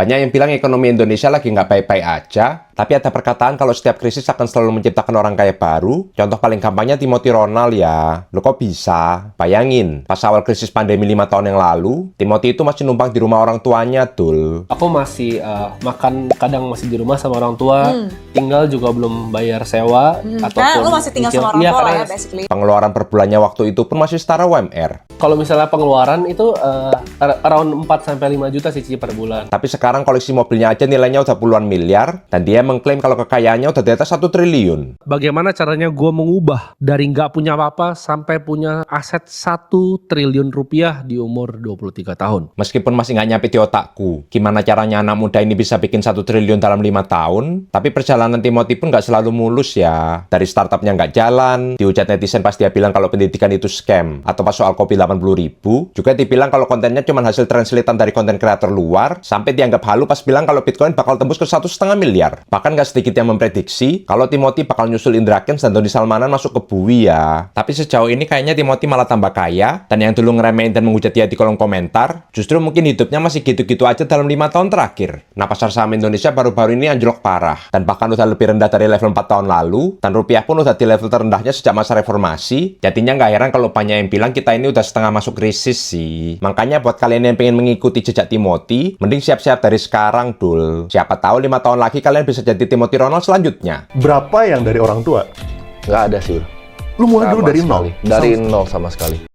Banyak yang bilang ekonomi Indonesia lagi nggak baik-baik aja, tapi ada perkataan kalau setiap krisis akan selalu menciptakan orang kaya baru. Contoh paling gampangnya Timothy Ronald ya. Lo kok bisa? Bayangin, pas awal krisis pandemi 5 tahun yang lalu, Timothy itu masih numpang di rumah orang tuanya, Dul. Aku masih makan kadang masih di rumah sama orang tua, tinggal juga belum bayar sewa Karena lu masih tinggal sama orang tua lah ya, basically. Pengeluaran per bulannya waktu itu pun masih setara UMR. Kalau misalnya pengeluaran itu around 4-5 juta sih Ci, per bulan. Tapi sekarang koleksi mobilnya aja nilainya udah puluhan miliar, dan dia mengklaim kalau kekayaannya udah di atas 1 triliun. Bagaimana caranya gue mengubah dari nggak punya apa-apa sampai punya aset 1 triliun rupiah di umur 23 tahun? Meskipun masih nggak nyampe di otakku, gimana caranya anak muda ini bisa bikin 1 triliun dalam 5 tahun? Tapi perjalanan Timothy pun nggak selalu mulus ya. Dari startupnya nggak jalan, dihujat netizen pas dia bilang kalau pendidikan itu scam, atau pas soal kopi 80.000, juga dibilang kalau kontennya cuma hasil translatean dari konten kreator luar, sampai dianggap halu pas bilang kalau Bitcoin bakal tembus ke 1,5 miliar. Bahkan nggak sedikit yang memprediksi kalau Timothy bakal nyusul Indra Kents dan Doni Salmanan masuk ke bui ya. Tapi sejauh ini kayaknya Timothy malah tambah kaya, dan yang dulu ngeremehin dan menghujat dia di kolom komentar, justru mungkin hidupnya masih gitu-gitu aja dalam 5 tahun terakhir. Nah, pasar saham Indonesia baru-baru ini anjlok parah, dan bahkan udah lebih rendah dari level 4 tahun lalu, dan rupiah pun udah di level terendahnya sejak masa reformasi. Jadinya nggak heran kalau banyak yang bilang kita ini udah setengah masuk krisis sih. Makanya buat kalian yang pengen mengikuti jejak Timothy, mending siap-siap dari sekarang, Dul. Siapa tahu 5 tahun lagi kalian bisa jadi Timothy Ronald selanjutnya. Berapa yang dari orang tua? Nggak ada sih. Lu mulai dulu Sama dari sekali. nol? Dari nol sama sekali.